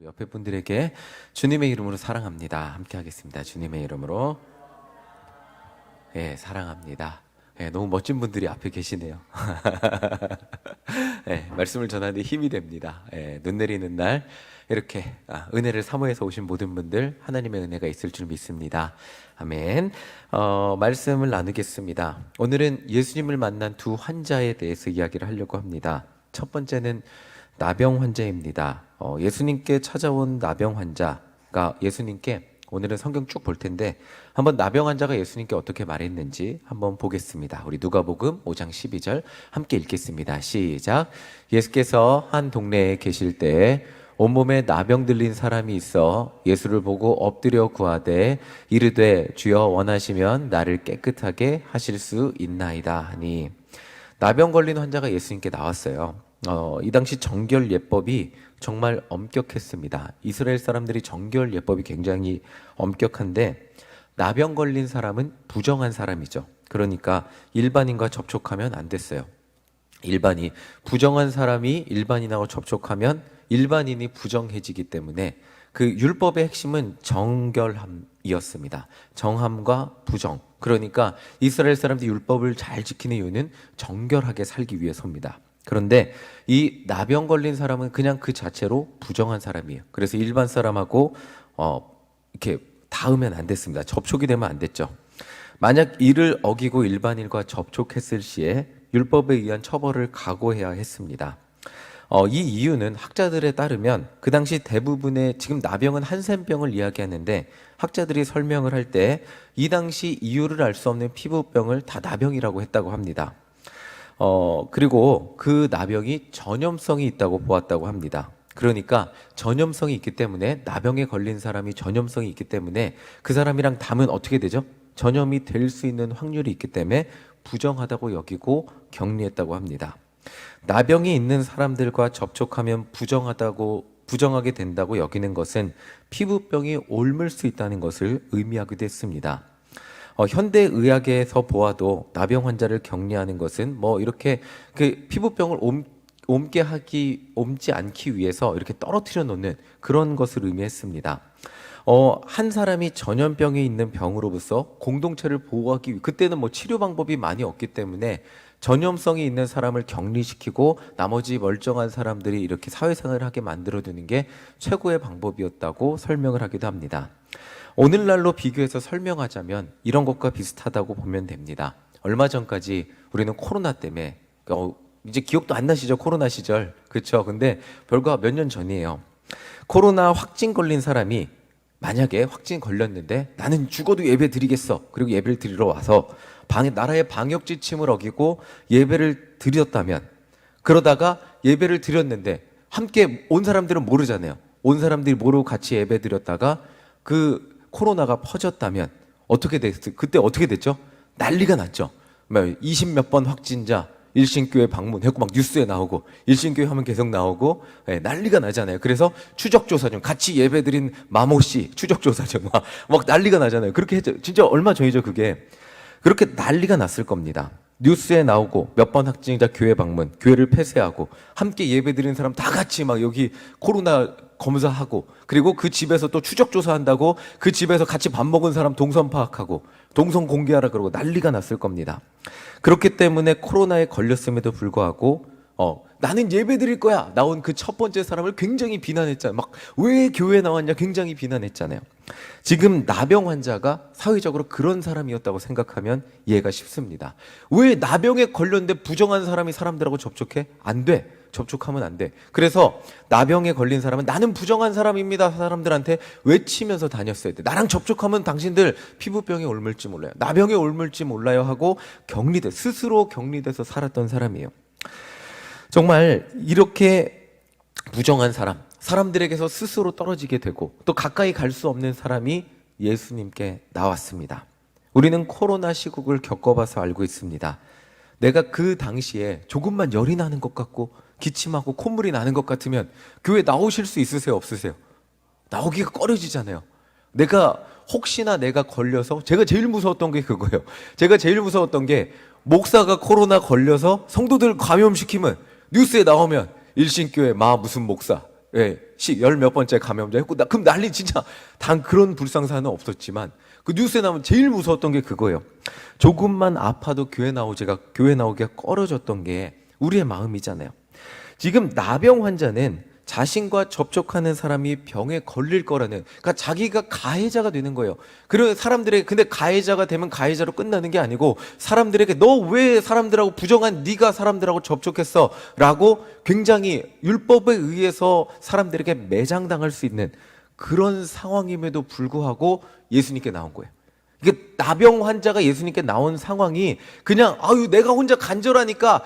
옆에 분들에게 주님의 이름으로 사랑합니다. 함께 하겠습니다. 주님의 이름으로 사랑합니다. 너무 멋진 분들이 앞에 계시네요. 말씀을 전하는데 힘이 됩니다. 눈 내리는 날 이렇게 은혜를 사모해서 오신 모든 분들 하나님의 은혜가 있을 줄 믿습니다. 아멘. 말씀을 나누겠습니다. 오늘은 예수님을 만난 두 환자에 대해서 이야기를 하려고 합니다. 첫 번째는 나병 환자입니다. 예수님께 찾아온 나병 환자가 예수님께 오늘은 성경 쭉 볼 텐데 한번 나병 환자가 예수님께 어떻게 말했는지 한번 보겠습니다. 우리 누가복음 5장 12절 함께 읽겠습니다. 시작. 예수께서 한 동네에 계실 때 온몸에 나병 들린 사람이 있어 예수를 보고 엎드려 구하되 이르되 주여 원하시면 나를 깨끗하게 하실 수 있나이다 하니, 나병 걸린 환자가 예수님께 나왔어요. 이 당시 정결 예법이 정말 엄격했습니다. 이스라엘 사람들이 정결 예법이 굉장히 엄격한데 나병 걸린 사람은 부정한 사람이죠. 그러니까 일반인과 접촉하면 안 됐어요. 부정한 사람이 일반인하고 접촉하면 일반인이 부정해지기 때문에 그 율법의 핵심은 정결함이었습니다. 정함과 부정. 그러니까 이스라엘 사람들이 율법을 잘 지키는 이유는 정결하게 살기 위해서입니다. 그런데 이 나병 걸린 사람은 그냥 그 자체로 부정한 사람이에요. 그래서 일반 사람하고 이렇게 닿으면 안 됐습니다. 접촉이 되면 안 됐죠. 만약 이를 어기고 일반인과 접촉했을 시에 율법에 의한 처벌을 각오해야 했습니다. 이 이유는 학자들에 따르면 그 당시 대부분의, 지금 나병은 한센병을 이야기하는데 학자들이 설명을 할 때 이 당시 이유를 알 수 없는 피부병을 다 나병이라고 했다고 합니다. 그리고 그 나병이 전염성이 있다고 보았다고 합니다. 그러니까 전염성이 있기 때문에, 나병에 걸린 사람이 전염성이 있기 때문에 그 사람이랑 닿으면 어떻게 되죠? 전염이 될 수 있는 확률이 있기 때문에 부정하다고 여기고 격리했다고 합니다. 나병이 있는 사람들과 접촉하면 부정하게 된다고 여기는 것은 피부병이 옮을 수 있다는 것을 의미하기도 했습니다. 현대의학에서 보아도 나병 환자를 격리하는 것은 이렇게 그 피부병을 옮지 않기 위해서 이렇게 떨어뜨려 놓는 그런 것을 의미했습니다. 한 사람이 전염병이 있는 병으로부터 공동체를 보호하기 위해, 그때는 치료 방법이 많이 없기 때문에 전염성이 있는 사람을 격리시키고 나머지 멀쩡한 사람들이 이렇게 사회생활을 하게 만들어두는 게 최고의 방법이었다고 설명을 하기도 합니다. 오늘날로 비교해서 설명하자면 이런 것과 비슷하다고 보면 됩니다. 얼마 전까지 우리는 코로나 때문에, 이제 기억도 안 나시죠? 코로나 시절. 그렇죠? 근데 별거 몇 년 전이에요. 코로나 확진 걸린 사람이 만약에 확진 걸렸는데 나는 죽어도 예배 드리겠어. 그리고 예배를 드리러 와서 나라의 방역 지침을 어기고 예배를 드렸다면, 그러다가 예배를 드렸는데 함께 온 사람들은 모르잖아요. 온 사람들이 모르고 같이 예배 드렸다가 그 코로나가 퍼졌다면 그때 어떻게 됐죠? 난리가 났죠. 20몇 번 확진자, 일신교회 방문했고 막 뉴스에 나오고, 일신교회 하면 계속 나오고, 난리가 나잖아요. 그래서 추적조사 중, 같이 예배드린 마모씨 추적조사 중 막 난리가 나잖아요. 그렇게 했죠. 진짜 얼마 전이죠, 그게. 그렇게 난리가 났을 겁니다. 뉴스에 나오고 몇 번 확진자 교회 방문, 교회를 폐쇄하고 함께 예배드리는 사람 다 같이 막 여기 코로나 검사하고, 그리고 그 집에서 또 추적조사한다고 그 집에서 같이 밥 먹은 사람 동선 파악하고 동선 공개하라 그러고 난리가 났을 겁니다. 그렇기 때문에 코로나에 걸렸음에도 불구하고 나는 예배 드릴 거야 나온 그 첫 번째 사람을 굉장히 비난했잖아요. 막 왜 교회에 나왔냐 굉장히 비난했잖아요. 지금 나병 환자가 사회적으로 그런 사람이었다고 생각하면 이해가 쉽습니다. 왜 나병에 걸렸는데 부정한 사람이 사람들하고 접촉해? 안 돼. 접촉하면 안 돼. 그래서 나병에 걸린 사람은 나는 부정한 사람입니다 사람들한테 외치면서 다녔어야 돼. 나랑 접촉하면 당신들 피부병에 옮을지 몰라요, 나병에 옮을지 몰라요 하고 스스로 격리돼서 살았던 사람이에요. 정말 이렇게 부정한 사람들에게서 스스로 떨어지게 되고 또 가까이 갈 수 없는 사람이 예수님께 나왔습니다. 우리는 코로나 시국을 겪어봐서 알고 있습니다. 내가 그 당시에 조금만 열이 나는 것 같고 기침하고 콧물이 나는 것 같으면 교회 나오실 수 있으세요, 없으세요? 나오기가 꺼려지잖아요. 혹시나 내가 걸려서, 제가 제일 무서웠던 게 그거예요. 제가 제일 무서웠던 게 목사가 코로나 걸려서 성도들 감염시키면 뉴스에 나오면 일신교회 무슨 목사 예, 열 몇 번째 감염자였고, 그럼 난리 진짜, 단 그런 불상사는 없었지만, 그 뉴스에 나오면 제일 무서웠던 게 그거예요. 조금만 아파도 교회 나오기가 꺼려졌던 게 우리의 마음이잖아요. 지금 나병 환자는 자신과 접촉하는 사람이 병에 걸릴 거라는, 그러니까 자기가 가해자가 되는 거예요. 그런 사람들에게, 근데 가해자가 되면 가해자로 끝나는 게 아니고 사람들에게 너 왜 사람들하고 부정한 네가 사람들하고 접촉했어? 라고 굉장히 율법에 의해서 사람들에게 매장당할 수 있는 그런 상황임에도 불구하고 예수님께 나온 거예요. 이게 나병 환자가 예수님께 나온 상황이 그냥 아유 내가 혼자 간절하니까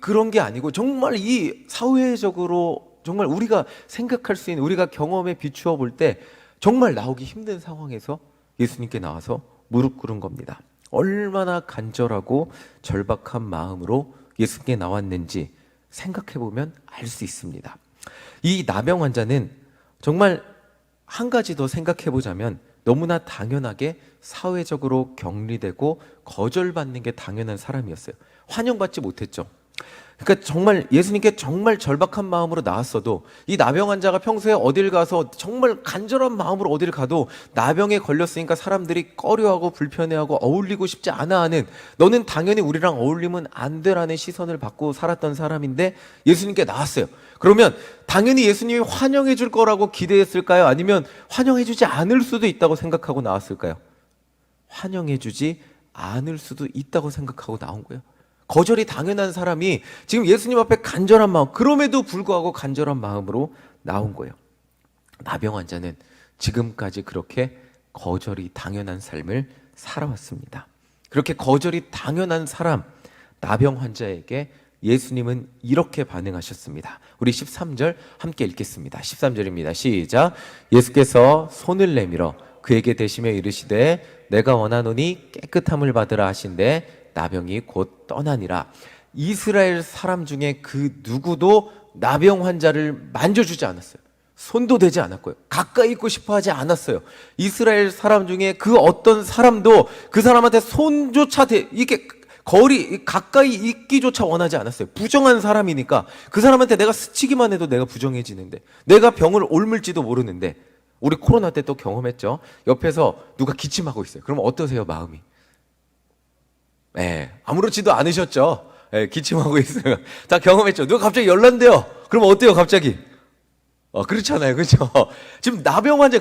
그런 게 아니고 정말 이 사회적으로 정말 우리가 생각할 수 있는, 우리가 경험에 비추어 볼 때 정말 나오기 힘든 상황에서 예수님께 나와서 무릎 꿇은 겁니다. 얼마나 간절하고 절박한 마음으로 예수님께 나왔는지 생각해 보면 알 수 있습니다. 이 나병 환자는 정말 한 가지 더 생각해 보자면 너무나 당연하게 사회적으로 격리되고 거절받는 게 당연한 사람이었어요. 환영받지 못했죠. 그러니까 정말 예수님께 정말 절박한 마음으로 나왔어도 이 나병 환자가 평소에 어딜 가서 정말 간절한 마음으로 어딜 가도 나병에 걸렸으니까 사람들이 꺼려하고 불편해하고 어울리고 싶지 않아 하는, 너는 당연히 우리랑 어울리면 안 되라는 시선을 받고 살았던 사람인데 예수님께 나왔어요. 그러면 당연히 예수님이 환영해 줄 거라고 기대했을까요? 아니면 환영해 주지 않을 수도 있다고 생각하고 나왔을까요? 환영해 주지 않을 수도 있다고 생각하고 나온 거예요. 거절이 당연한 사람이 지금 예수님 앞에 간절한 마음, 그럼에도 불구하고 간절한 마음으로 나온 거예요. 나병 환자는 지금까지 그렇게 거절이 당연한 삶을 살아왔습니다. 그렇게 거절이 당연한 사람, 나병 환자에게 예수님은 이렇게 반응하셨습니다. 우리 13절 함께 읽겠습니다. 13절입니다. 시작. 예수께서 손을 내밀어 그에게 대시며 이르시되 내가 원하노니 깨끗함을 받으라 하신대 나병이 곧 떠나니라. 이스라엘 사람 중에 그 누구도 나병 환자를 만져주지 않았어요. 손도 대지 않았고요. 가까이 있고 싶어 하지 않았어요. 이스라엘 사람 중에 그 어떤 사람도 그 사람한테 손조차 이렇게 거리 가까이 있기조차 원하지 않았어요. 부정한 사람이니까 그 사람한테 내가 스치기만 해도 내가 부정해지는데, 내가 병을 옮을지도 모르는데. 우리 코로나 때 또 경험했죠. 옆에서 누가 기침하고 있어요. 그럼 어떠세요, 마음이? 네, 아무렇지도 않으셨죠. 네, 기침하고 있어요. 다 경험했죠. 누가 갑자기 열난대요. 그럼 어때요, 갑자기? 그렇잖아요, 그렇죠? 지금 나병 환자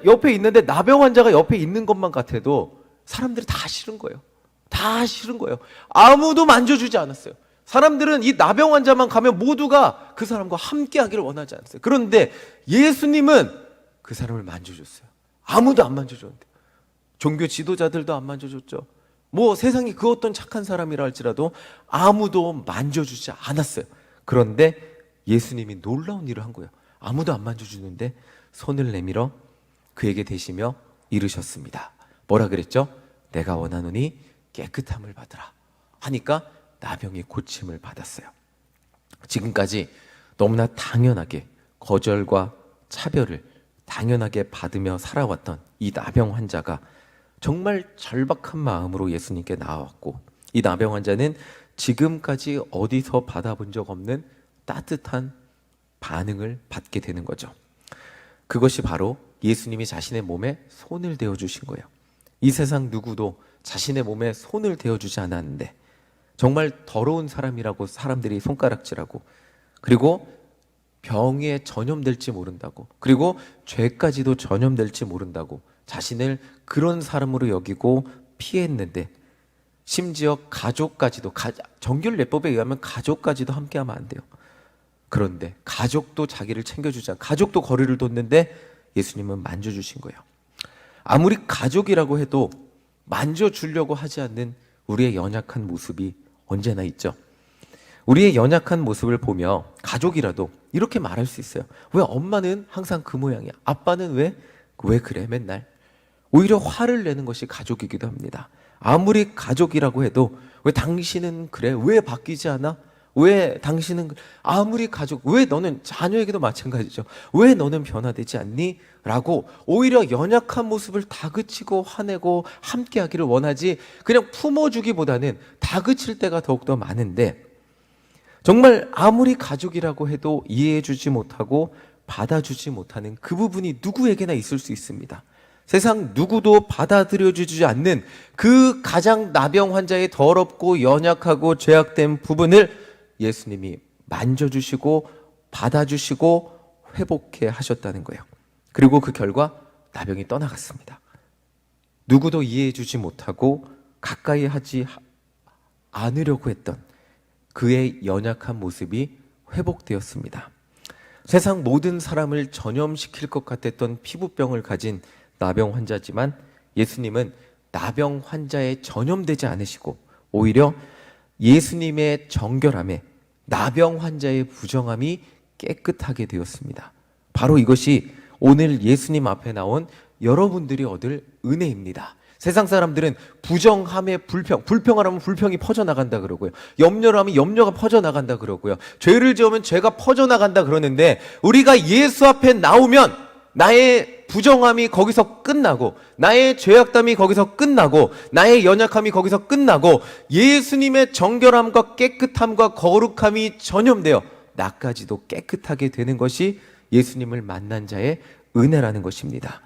옆에 있는데 나병 환자가 옆에 있는 것만 같아도 사람들이 다 싫은 거예요. 다 싫은 거예요. 아무도 만져주지 않았어요. 사람들은 이 나병 환자만 가면 모두가 그 사람과 함께 하기를 원하지 않았어요. 그런데 예수님은 그 사람을 만져줬어요. 아무도 안 만져줬는데. 종교 지도자들도 안 만져줬죠. 뭐 세상에 그 어떤 착한 사람이라 할지라도 아무도 만져주지 않았어요. 그런데 예수님이 놀라운 일을 한 거예요. 아무도 안 만져주는데 손을 내밀어 그에게 대시며 이르셨습니다. 뭐라 그랬죠? 내가 원하노니 깨끗함을 받으라 하니까 나병이 고침을 받았어요. 지금까지 너무나 당연하게 거절과 차별을 당연하게 받으며 살아왔던 이 나병 환자가 정말 절박한 마음으로 예수님께 나왔고, 이 나병 환자는 지금까지 어디서 받아본 적 없는 따뜻한 반응을 받게 되는 거죠. 그것이 바로 예수님이 자신의 몸에 손을 대어주신 거예요. 이 세상 누구도 자신의 몸에 손을 대어주지 않았는데 정말 더러운 사람이라고 사람들이 손가락질하고, 그리고 병에 전염될지 모른다고, 그리고 죄까지도 전염될지 모른다고 자신을 그런 사람으로 여기고 피했는데, 심지어 가족까지도, 정결례법에 의하면 가족까지도 함께하면 안 돼요. 그런데 가족도 자기를 챙겨주지 않고 가족도 거리를 뒀는데 예수님은 만져주신 거예요. 아무리 가족이라고 해도 만져주려고 하지 않는 우리의 연약한 모습이 언제나 있죠. 우리의 연약한 모습을 보며 가족이라도 이렇게 말할 수 있어요. 왜 엄마는 항상 그 모양이야? 아빠는 왜 그래 맨날? 오히려 화를 내는 것이 가족이기도 합니다. 아무리 가족이라고 해도 왜 당신은 그래? 왜 바뀌지 않아? 왜 당신은 아무리 가족, 왜 너는, 자녀에게도 마찬가지죠. 왜 너는 변화되지 않니? 라고 오히려 연약한 모습을 다그치고 화내고 함께하기를 원하지, 그냥 품어주기보다는 다그칠 때가 더욱더 많은데, 정말 아무리 가족이라고 해도 이해해주지 못하고 받아주지 못하는 그 부분이 누구에게나 있을 수 있습니다. 세상 누구도 받아들여주지 않는 그 가장 나병 환자의 더럽고 연약하고 죄악된 부분을 예수님이 만져주시고 받아주시고 회복해 하셨다는 거예요. 그리고 그 결과 나병이 떠나갔습니다. 누구도 이해해주지 못하고 가까이 하지 않으려고 했던 그의 연약한 모습이 회복되었습니다. 세상 모든 사람을 전염시킬 것 같았던 피부병을 가진 나병 환자지만 예수님은 나병 환자에 전염되지 않으시고 오히려 예수님의 정결함에 나병 환자의 부정함이 깨끗하게 되었습니다. 바로 이것이 오늘 예수님 앞에 나온 여러분들이 얻을 은혜입니다. 세상 사람들은 부정함에 불평을 하면 불평이 퍼져나간다 그러고요. 염려를 하면 염려가 퍼져나간다 그러고요. 죄를 지으면 죄가 퍼져나간다 그러는데 우리가 예수 앞에 나오면 나의 부정함이 거기서 끝나고 나의 죄악담이 거기서 끝나고 나의 연약함이 거기서 끝나고 예수님의 정결함과 깨끗함과 거룩함이 전염되어 나까지도 깨끗하게 되는 것이 예수님을 만난 자의 은혜라는 것입니다.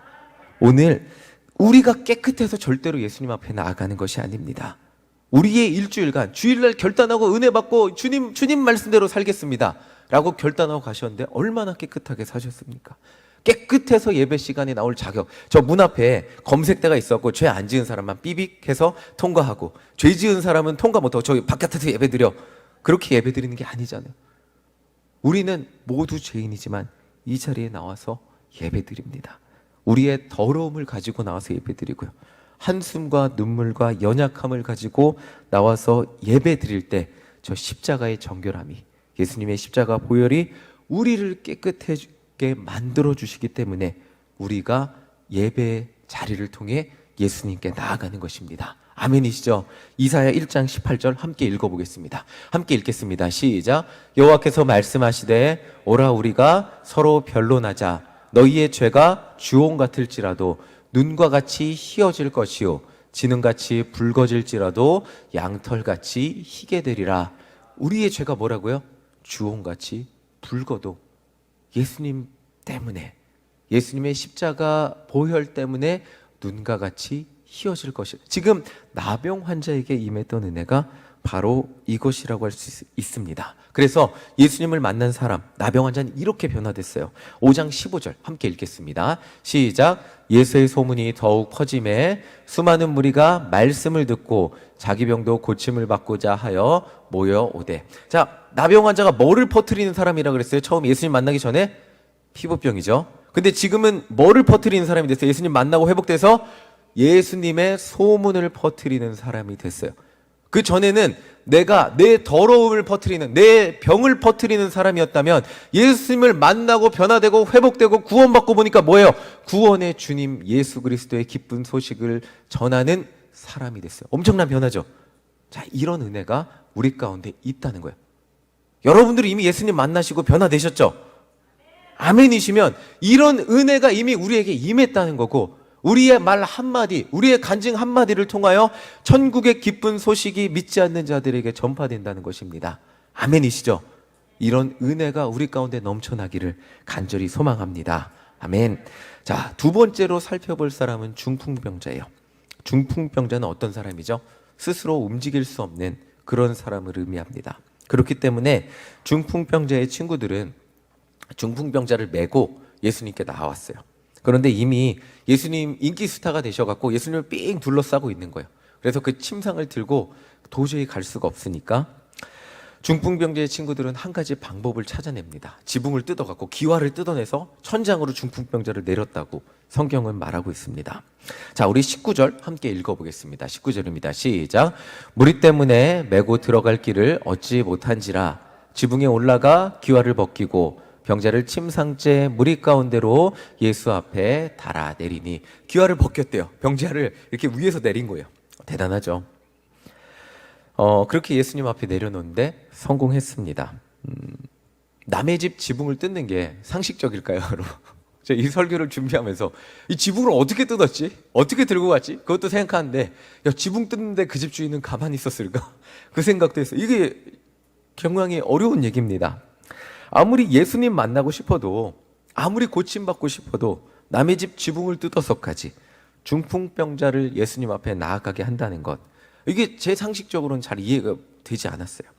오늘 우리가 깨끗해서 절대로 예수님 앞에 나아가는 것이 아닙니다. 우리의 일주일간 주일날 결단하고 은혜 받고 주님 말씀대로 살겠습니다 라고 결단하고 가셨는데 얼마나 깨끗하게 사셨습니까? 깨끗해서 예배 시간에 나올 자격, 저 문 앞에 검색대가 있었고 죄 안 지은 사람만 삐빅해서 통과하고 죄 지은 사람은 통과 못하고 저기 바깥에서 예배 드려, 그렇게 예배 드리는 게 아니잖아요. 우리는 모두 죄인이지만 이 자리에 나와서 예배 드립니다. 우리의 더러움을 가지고 나와서 예배 드리고요, 한숨과 눈물과 연약함을 가지고 나와서 예배 드릴 때 저 십자가의 정결함이, 예수님의 십자가 보혈이 우리를 깨끗하게 만들어 주시기 때문에 우리가 예배 자리를 통해 예수님께 나아가는 것입니다. 아멘이시죠? 이사야 1장 18절 함께 읽어보겠습니다. 함께 읽겠습니다. 시작. 여호와께서 말씀하시되 오라 우리가 서로 변론하자. 너희의 죄가 주홍 같을지라도 눈과 같이 희어질 것이요 지능같이 붉어질지라도 양털같이 희게 되리라. 우리의 죄가 뭐라고요? 주홍같이 붉어도 예수님 때문에, 예수님의 십자가 보혈 때문에 눈과 같이 희어질 것이다. 지금 나병 환자에게 임했던 은혜가 바로 이것이라고 할 수 있습니다. 그래서 예수님을 만난 사람, 나병 환자는 이렇게 변화됐어요. 5장 15절 함께 읽겠습니다. 시작. 예수의 소문이 더욱 퍼짐에 수많은 무리가 말씀을 듣고 자기 병도 고침을 받고자 하여 모여오되. 자, 나병 환자가 뭐를 퍼뜨리는 사람이라고 그랬어요? 처음 예수님 만나기 전에 피부병이죠. 근데 지금은 뭐를 퍼뜨리는 사람이 됐어요? 예수님 만나고 회복돼서 예수님의 소문을 퍼뜨리는 사람이 됐어요. 그 전에는 내가 내 더러움을 퍼뜨리는, 내 병을 퍼뜨리는 사람이었다면 예수님을 만나고 변화되고 회복되고 구원받고 보니까 뭐예요? 구원의 주님 예수 그리스도의 기쁜 소식을 전하는 사람이 됐어요. 엄청난 변화죠. 자, 이런 은혜가 우리 가운데 있다는 거예요. 여러분들이 이미 예수님 만나시고 변화되셨죠? 아멘이시면 이런 은혜가 이미 우리에게 임했다는 거고, 우리의 말 한마디, 우리의 간증 한마디를 통하여 천국의 기쁜 소식이 믿지 않는 자들에게 전파된다는 것입니다. 아멘이시죠? 이런 은혜가 우리 가운데 넘쳐나기를 간절히 소망합니다. 아멘. 자, 두 번째로 살펴볼 사람은 중풍병자예요. 중풍병자는 어떤 사람이죠? 스스로 움직일 수 없는 그런 사람을 의미합니다. 그렇기 때문에 중풍병자의 친구들은 중풍병자를 메고 예수님께 나왔어요. 그런데 이미 예수님 인기 스타가 되셔갖고 예수님을 삥 둘러싸고 있는 거예요. 그래서 그 침상을 들고 도저히 갈 수가 없으니까 중풍병자의 친구들은 한 가지 방법을 찾아냅니다. 지붕을 뜯어갖고 기와를 뜯어내서 천장으로 중풍병자를 내렸다고 성경은 말하고 있습니다. 자, 우리 19절 함께 읽어보겠습니다. 19절입니다. 시작. 무리 때문에 메고 들어갈 길을 얻지 못한지라 지붕에 올라가 기와를 벗기고 병자를 침상째 무리 가운데로 예수 앞에 달아내리니. 기와를 벗겼대요. 병자를 이렇게 위에서 내린 거예요. 대단하죠. 그렇게 예수님 앞에 내려놓는데 성공했습니다. 남의 집 지붕을 뜯는 게 상식적일까요, 여러분? 제가 이 설교를 준비하면서 이 지붕을 어떻게 뜯었지? 어떻게 들고 갔지? 그것도 생각하는데, 야, 지붕 뜯는데 그 집 주인은 가만히 있었을까? 그 생각도 했어요. 이게 굉장히 어려운 얘기입니다. 아무리 예수님 만나고 싶어도, 아무리 고침받고 싶어도 남의 집 지붕을 뜯어서까지 중풍병자를 예수님 앞에 나아가게 한다는 것, 이게 제 상식적으로는 잘 이해가 되지 않았어요.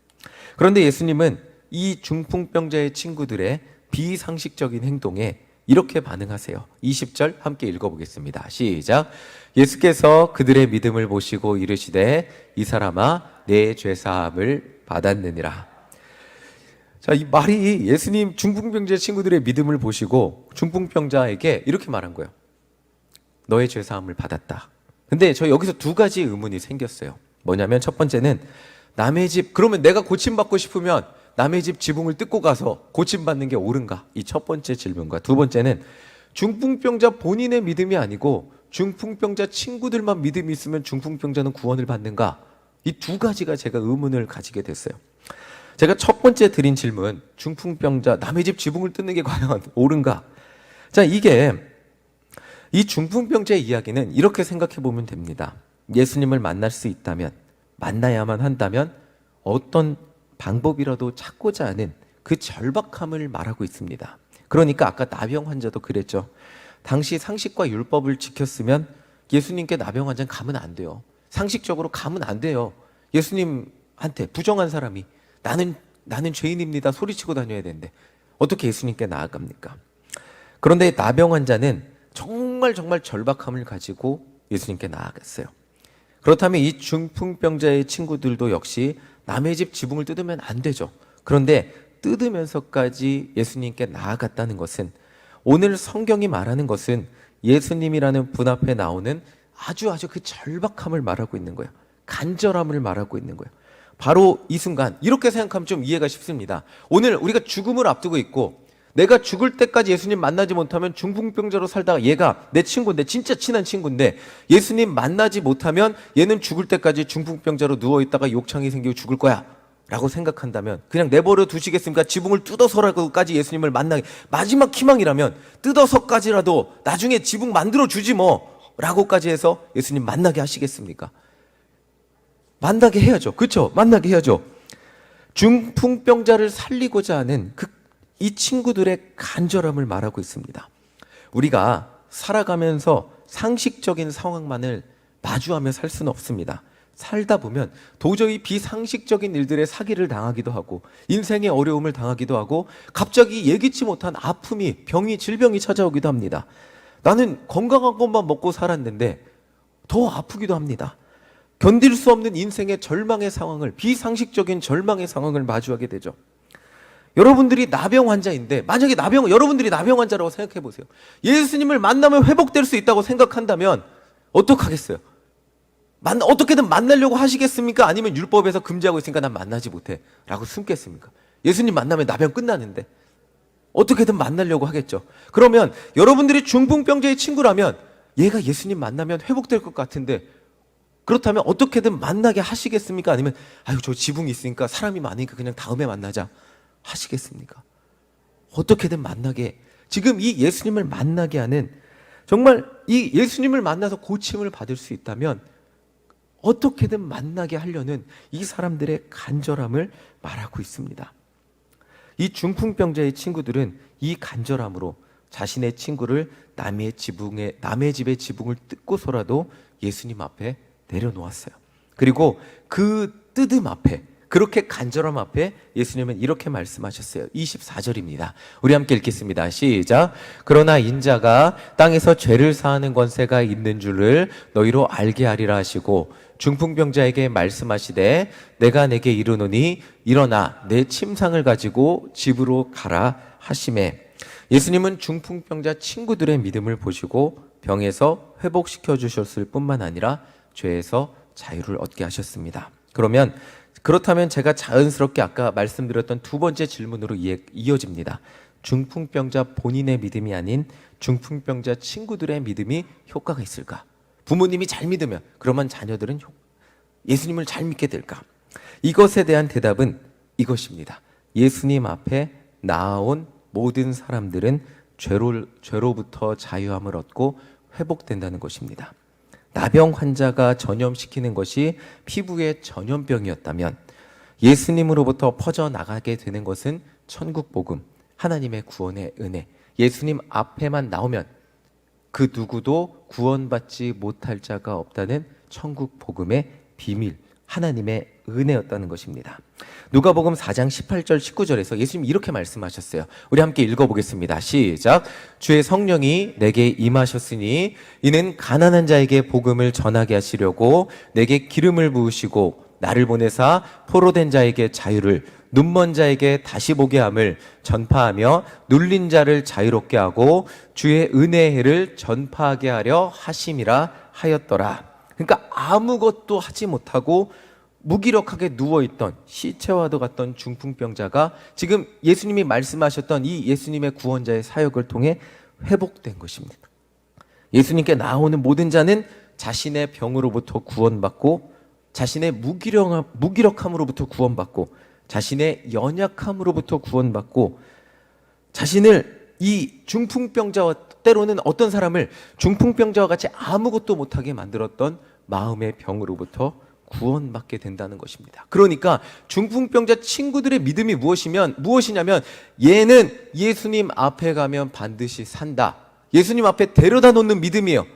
그런데 예수님은 이 중풍병자의 친구들의 비상식적인 행동에 이렇게 반응하세요. 20절 함께 읽어보겠습니다. 시작. 예수께서 그들의 믿음을 보시고 이르시되 이 사람아 내 죄사함을 받았느니라. 자, 이 말이 예수님 중풍병자 친구들의 믿음을 보시고 중풍병자에게 이렇게 말한 거예요. 너의 죄사함을 받았다. 근데 저 여기서 두 가지 의문이 생겼어요. 뭐냐면 첫 번째는 남의 집, 그러면 내가 고침받고 싶으면 남의 집 지붕을 뜯고 가서 고침받는 게 옳은가? 이 첫 번째 질문과 두 번째는 중풍병자 본인의 믿음이 아니고 중풍병자 친구들만 믿음이 있으면 중풍병자는 구원을 받는가? 이 두 가지가 제가 의문을 가지게 됐어요. 제가 첫 번째 드린 질문, 중풍병자 남의 집 지붕을 뜯는 게 과연 옳은가? 자, 이 중풍병자의 이야기는 이렇게 생각해 보면 됩니다. 예수님을 만날 수 있다면, 만나야만 한다면 어떤 방법이라도 찾고자 하는 그 절박함을 말하고 있습니다. 그러니까 아까 나병 환자도 그랬죠. 당시 상식과 율법을 지켰으면 예수님께 나병 환자는 가면 안 돼요. 상식적으로 가면 안 돼요. 예수님한테 부정한 사람이 나는 죄인입니다 소리치고 다녀야 되는데 어떻게 예수님께 나아갑니까? 그런데 나병 환자는 정말 절박함을 가지고 예수님께 나아갔어요. 그렇다면 이 중풍병자의 친구들도 역시 남의 집 지붕을 뜯으면 안 되죠. 그런데 뜯으면서까지 예수님께 나아갔다는 것은, 오늘 성경이 말하는 것은 예수님이라는 분 앞에 나오는 아주 그 절박함을 말하고 있는 거예요. 간절함을 말하고 있는 거예요. 바로 이 순간, 이렇게 생각하면 좀 이해가 쉽습니다. 오늘 우리가 죽음을 앞두고 있고 내가 죽을 때까지 예수님 만나지 못하면 중풍병자로 살다가 얘가 내 친구인데, 진짜 친한 친구인데 예수님 만나지 못하면 얘는 죽을 때까지 중풍병자로 누워있다가 욕창이 생기고 죽을 거야 라고 생각한다면 그냥 내버려 두시겠습니까? 지붕을 뜯어서라도까지 예수님을 만나게, 마지막 희망이라면 뜯어서까지라도 나중에 지붕 만들어 주지 뭐 라고까지 해서 예수님 만나게 하시겠습니까? 만나게 해야죠. 그렇죠? 만나게 해야죠. 중풍병자를 살리고자 하는 이 친구들의 간절함을 말하고 있습니다. 우리가 살아가면서 상식적인 상황만을 마주하며 살 수는 없습니다. 살다 보면 도저히 비상식적인 일들에 사기를 당하기도 하고 인생의 어려움을 당하기도 하고 갑자기 예기치 못한 아픔이, 질병이 찾아오기도 합니다. 나는 건강한 것만 먹고 살았는데 더 아프기도 합니다. 견딜 수 없는 인생의 절망의 상황을, 비상식적인 절망의 상황을 마주하게 되죠. 여러분들이 나병 환자인데, 만약에 여러분들이 나병 환자라고 생각해 보세요. 예수님을 만나면 회복될 수 있다고 생각한다면 어떡하겠어요? 어떻게든 만나려고 하시겠습니까? 아니면 율법에서 금지하고 있으니까 난 만나지 못해 라고 숨겠습니까? 예수님 만나면 나병 끝나는데 어떻게든 만나려고 하겠죠. 그러면 여러분들이 중풍병자의 친구라면 얘가 예수님 만나면 회복될 것 같은데, 그렇다면 어떻게든 만나게 하시겠습니까? 아니면 저 지붕이 있으니까 사람이 많으니까 그냥 다음에 만나자 하시겠습니까? 어떻게든 만나게, 지금 이 예수님을 만나게 하는, 정말 이 예수님을 만나서 고침을 받을 수 있다면 어떻게든 만나게 하려는 이 사람들의 간절함을 말하고 있습니다. 이 중풍병자의 친구들은 이 간절함으로 자신의 친구를 남의 집의 지붕을 뜯고서라도 예수님 앞에 내려놓았어요. 그리고 그 뜯음 앞에, 그렇게 간절함 앞에 예수님은 이렇게 말씀하셨어요. 24절입니다. 우리 함께 읽겠습니다. 시작. 그러나 인자가 땅에서 죄를 사하는 권세가 있는 줄을 너희로 알게 하리라 하시고 중풍병자에게 말씀하시되 내가 내게 이르노니 일어나 내 침상을 가지고 집으로 가라 하시매, 예수님은 중풍병자 친구들의 믿음을 보시고 병에서 회복시켜 주셨을 뿐만 아니라 죄에서 자유를 얻게 하셨습니다. 그렇다면 제가 자연스럽게 아까 말씀드렸던 두 번째 질문으로 이어집니다. 중풍병자 본인의 믿음이 아닌 중풍병자 친구들의 믿음이 효과가 있을까? 부모님이 잘 믿으면 그러면 자녀들은 예수님을 잘 믿게 될까? 이것에 대한 대답은 이것입니다. 예수님 앞에 나아온 모든 사람들은 죄로부터 자유함을 얻고 회복된다는 것입니다. 나병 환자가 전염시키는 것이 피부의 전염병이었다면 예수님으로부터 퍼져나가게 되는 것은 천국 복음, 하나님의 구원의 은혜. 예수님 앞에만 나오면 그 누구도 구원받지 못할 자가 없다는 천국 복음의 비밀, 하나님의 은혜였다는 것입니다. 누가복음 4장 18절 19절에서 예수님이 이렇게 말씀하셨어요. 우리 함께 읽어보겠습니다. 시작. 주의 성령이 내게 임하셨으니 이는 가난한 자에게 복음을 전하게 하시려고 내게 기름을 부으시고 나를 보내사 포로된 자에게 자유를, 눈먼 자에게 다시 보게 함을 전파하며 눌린 자를 자유롭게 하고 주의 은혜의 해를 전파하게 하려 하심이라 하였더라. 그러니까 아무것도 하지 못하고 무기력하게 누워있던 시체와도 같던 중풍병자가 지금 예수님이 말씀하셨던 이 예수님의 구원자의 사역을 통해 회복된 것입니다. 예수님께 나오는 모든 자는 자신의 병으로부터 구원받고 자신의 무기력함으로부터 구원받고 자신의 연약함으로부터 구원받고 자신을 이 중풍병자와 때로는 어떤 사람을 중풍병자와 같이 아무것도 못하게 만들었던 마음의 병으로부터 구원받게 된다는 것입니다. 그러니까 중풍병자 친구들의 믿음이 무엇이냐면 얘는 예수님 앞에 가면 반드시 산다. 예수님 앞에 데려다 놓는 믿음이에요.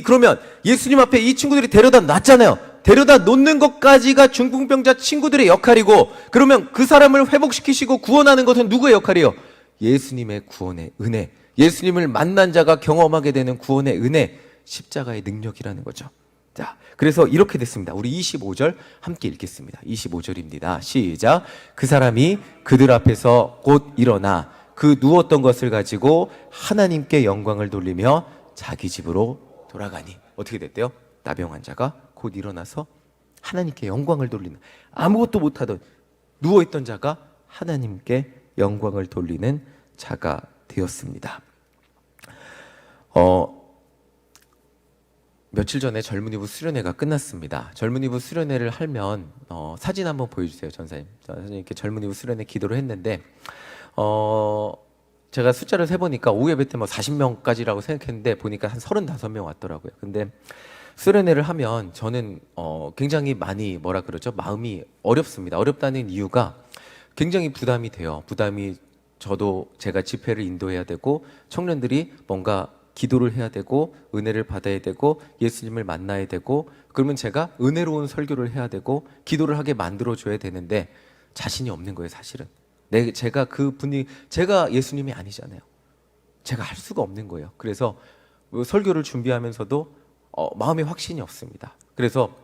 그러면 예수님 앞에 이 친구들이 데려다 놨잖아요. 데려다 놓는 것까지가 중풍병자 친구들의 역할이고, 그러면 그 사람을 회복시키시고 구원하는 것은 누구의 역할이에요? 예수님의 구원의 은혜, 예수님을 만난 자가 경험하게 되는 구원의 은혜, 십자가의 능력이라는 거죠. 자, 그래서 이렇게 됐습니다. 우리 25절 함께 읽겠습니다. 25절입니다. 시작. 그 사람이 그들 앞에서 곧 일어나 그 누웠던 것을 가지고 하나님께 영광을 돌리며 자기 집으로 돌아가니. 어떻게 됐대요? 나병 환자가 곧 일어나서 하나님께 영광을 돌리는, 아무것도 못하던 누워있던 자가 하나님께 영광을 돌리는 자가 되었습니다. 며칠 전에 젊은이부 수련회가 끝났습니다. 젊은이부 수련회를 하면 사진 한번 보여주세요, 전사님. 이렇게 젊은이부 수련회 기도를 했는데 제가 숫자를 세보니까 오후 예배 때 40명까지라고 생각했는데 보니까 한 35명 왔더라고요. 근데 수련회를 하면 저는 굉장히 많이 마음이 어렵습니다. 어렵다는 이유가 굉장히 부담이 돼요. 저도 제가 집회를 인도해야 되고 청년들이 뭔가 기도를 해야 되고 은혜를 받아야 되고 예수님을 만나야 되고, 그러면 제가 은혜로운 설교를 해야 되고 기도를 하게 만들어줘야 되는데 자신이 없는 거예요, 사실은. 제가 예수님이 아니잖아요. 제가 할 수가 없는 거예요. 그래서 설교를 준비하면서도 마음에 확신이 없습니다. 그래서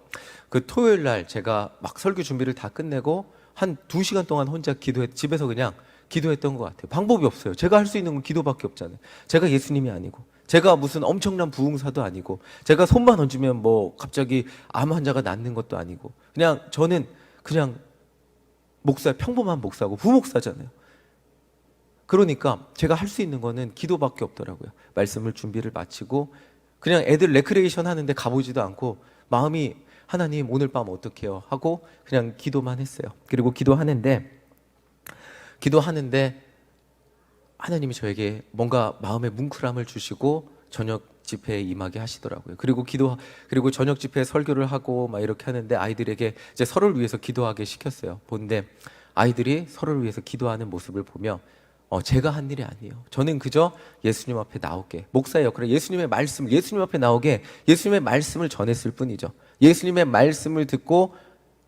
그 토요일 날 제가 막 설교 준비를 다 끝내고 한 2시간 동안 혼자 집에서 그냥 기도했던 것 같아요. 방법이 없어요. 제가 할 수 있는 건 기도밖에 없잖아요. 제가 예수님이 아니고, 제가 무슨 엄청난 부흥사도 아니고, 제가 손만 얹으면 갑자기 암 환자가 낫는 것도 아니고, 저는 그냥 평범한 목사고 부목사잖아요. 그러니까 제가 할 수 있는 거는 기도밖에 없더라고요. 말씀을 준비를 마치고 그냥 애들 레크레이션 하는데 가보지도 않고 마음이 하나님 오늘 밤 어떡해요 하고 그냥 기도만 했어요. 그리고 기도하는데 하나님이 저에게 뭔가 마음의 뭉클함을 주시고 저녁 집회에 임하게 하시더라고요. 그리고 저녁 집회에 설교를 하고 막 이렇게 하는데 아이들에게 이제 서로를 위해서 기도하게 시켰어요. 보는데 아이들이 서로를 위해서 기도하는 모습을 보며 제가 한 일이 아니에요. 저는 그저 예수님 앞에 나오게, 목사의 역할을 예수님 앞에 나오게 예수님의 말씀을 전했을 뿐이죠. 예수님의 말씀을 듣고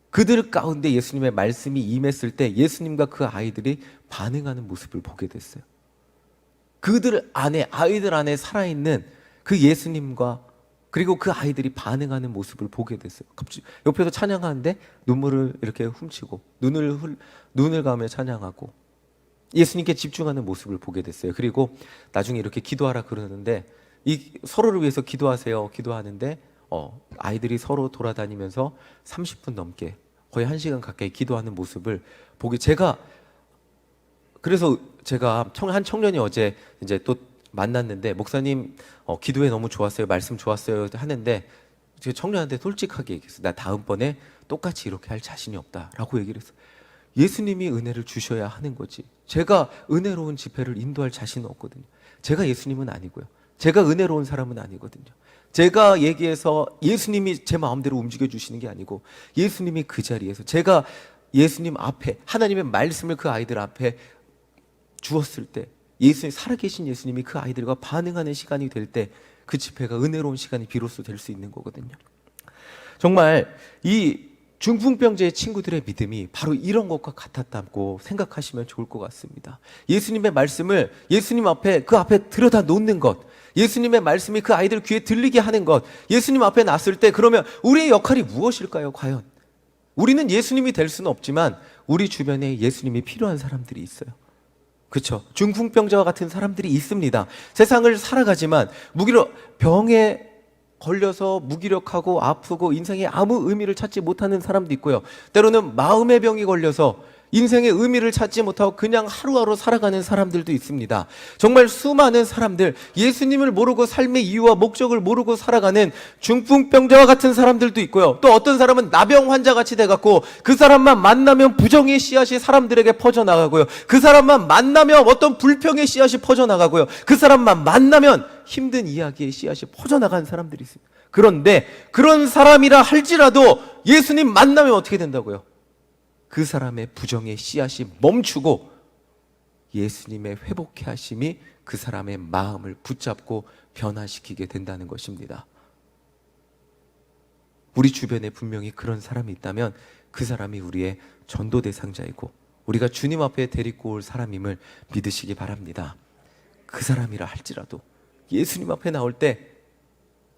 그들 가운데 예수님의 말씀이 임했을 때 예수님과 그 아이들이 반응하는 모습을 보게 됐어요. 아이들 안에 살아있는 그 예수님과 그리고 그 아이들이 반응하는 모습을 보게 됐어요. 갑자기 옆에서 찬양하는데 눈물을 이렇게 훔치고 눈을 감으며 찬양하고 예수님께 집중하는 모습을 보게 됐어요. 그리고 나중에 이렇게 기도하라 그러는데 서로를 위해서 기도하는데 아이들이 서로 돌아다니면서 30분 넘게 거의 1시간 가까이 기도하는 모습을 그래서 제가 한 청년이 어제 이제 또 만났는데 목사님 기도회 너무 좋았어요, 말씀 좋았어요 하는데 제가 청년한테 솔직하게 얘기했어요. 나 다음번에 똑같이 이렇게 할 자신이 없다라고 얘기를 했어요. 예수님이 은혜를 주셔야 하는 거지, 제가 은혜로운 집회를 인도할 자신은 없거든요. 제가 예수님은 아니고요, 제가 은혜로운 사람은 아니거든요. 제가 얘기해서 예수님이 제 마음대로 움직여 주시는 게 아니고 예수님이 그 자리에서 제가 예수님 앞에 하나님의 말씀을 그 아이들 앞에 주었을 때 예수님, 살아계신 예수님이 그 아이들과 반응하는 시간이 될 때 그 집회가 은혜로운 시간이 비로소 될 수 있는 거거든요. 정말 이 중풍병자의 친구들의 믿음이 바로 이런 것과 같았다고 생각하시면 좋을 것 같습니다. 예수님의 말씀을 예수님 앞에 그 앞에 들여다 놓는 것, 예수님의 말씀이 그 아이들 귀에 들리게 하는 것, 예수님 앞에 놨을 때 그러면 우리의 역할이 무엇일까요? 과연 우리는 예수님이 될 수는 없지만 우리 주변에 예수님이 필요한 사람들이 있어요. 그렇죠? 중풍병자와 같은 사람들이 있습니다. 세상을 살아가지만 병에 걸려서 무기력하고 아프고 인생에 아무 의미를 찾지 못하는 사람도 있고요. 때로는 마음의 병이 걸려서 인생의 의미를 찾지 못하고 그냥 하루하루 살아가는 사람들도 있습니다. 정말 수많은 사람들, 예수님을 모르고 삶의 이유와 목적을 모르고 살아가는 중풍병자와 같은 사람들도 있고요. 또 어떤 사람은 나병 환자같이 돼갖고 그 사람만 만나면 부정의 씨앗이 사람들에게 퍼져나가고요. 그 사람만 만나면 어떤 불평의 씨앗이 퍼져나가고요. 그 사람만 만나면 힘든 이야기의 씨앗이 퍼져나가는 사람들이 있습니다. 그런데 그런 사람이라 할지라도 예수님 만나면 어떻게 된다고요? 그 사람의 부정의 씨앗이 멈추고 예수님의 회복케 하심이 그 사람의 마음을 붙잡고 변화시키게 된다는 것입니다. 우리 주변에 분명히 그런 사람이 있다면 그 사람이 우리의 전도 대상자이고 우리가 주님 앞에 데리고 올 사람임을 믿으시기 바랍니다. 그 사람이라 할지라도 예수님 앞에 나올 때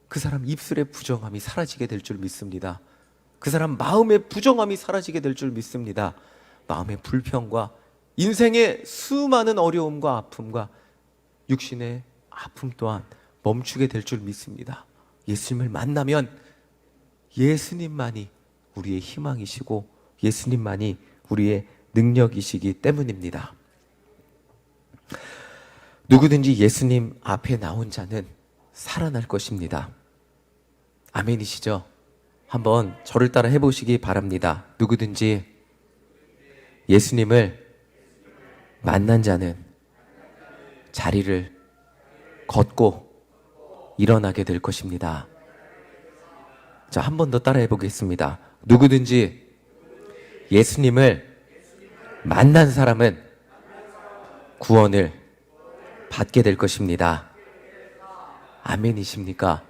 그 사람 입술의 부정함이 사라지게 될 줄 믿습니다. 그 사람 마음의 부정함이 사라지게 될 줄 믿습니다. 마음의 불평과 인생의 수많은 어려움과 아픔과 육신의 아픔 또한 멈추게 될 줄 믿습니다. 예수님을 만나면 예수님만이 우리의 희망이시고 예수님만이 우리의 능력이시기 때문입니다. 누구든지 예수님 앞에 나온 자는 살아날 것입니다. 아멘이시죠? 한번 저를 따라 해보시기 바랍니다. 누구든지 예수님을 만난 자는 자리를 걷고 일어나게 될 것입니다. 자, 한 번 더 따라 해보겠습니다. 누구든지 예수님을 만난 사람은 구원을 받게 될 것입니다. 아멘이십니까?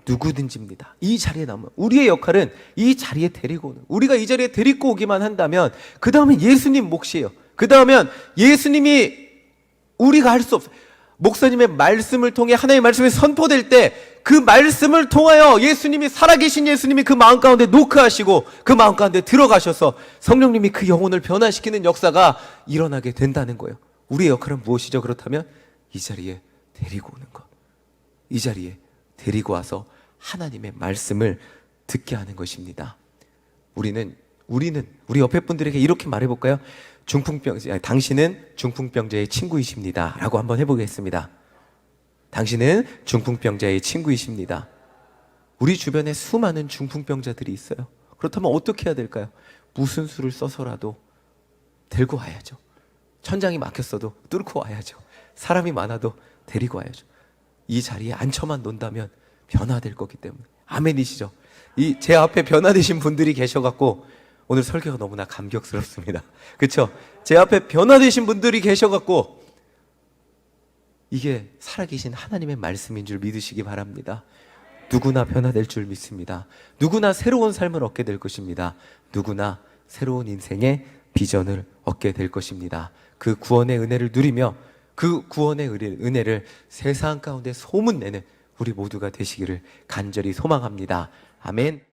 누구든지입니다. 이 자리에 나오면 우리의 역할은 이 자리에 데리고 오는, 우리가 이 자리에 데리고 오기만 한다면 그 다음에 예수님 몫이에요. 그 다음엔 예수님이 우리가 할 수 없어요. 목사님의 말씀을 통해 하나님의 말씀이 선포될 때 그 말씀을 통하여 예수님이, 살아계신 예수님이 그 마음 가운데 노크하시고 그 마음 가운데 들어가셔서 성령님이 그 영혼을 변화시키는 역사가 일어나게 된다는 거예요. 우리의 역할은 무엇이죠? 그렇다면 이 자리에 데리고 오는 것, 이 자리에 데리고 와서 하나님의 말씀을 듣게 하는 것입니다. 우리 옆에 분들에게 이렇게 말해볼까요? 당신은 중풍병자의 친구이십니다 라고 한번 해보겠습니다. 당신은 중풍병자의 친구이십니다. 우리 주변에 수많은 중풍병자들이 있어요. 그렇다면 어떻게 해야 될까요? 무슨 수를 써서라도 들고 와야죠. 천장이 막혔어도 뚫고 와야죠. 사람이 많아도 데리고 와야죠. 이 자리에 앉혀만 논다면 변화될 거기 때문에. 아멘이시죠? 제 앞에 변화되신 분들이 계셔갖고 오늘 설교가 너무나 감격스럽습니다. 그렇죠? 제 앞에 변화되신 분들이 계셔갖고 이게 살아계신 하나님의 말씀인 줄 믿으시기 바랍니다. 누구나 변화될 줄 믿습니다. 누구나 새로운 삶을 얻게 될 것입니다. 누구나 새로운 인생의 비전을 얻게 될 것입니다. 그 구원의 은혜를 누리며 그 구원의 은혜를 세상 가운데 소문내는 우리 모두가 되시기를 간절히 소망합니다. 아멘.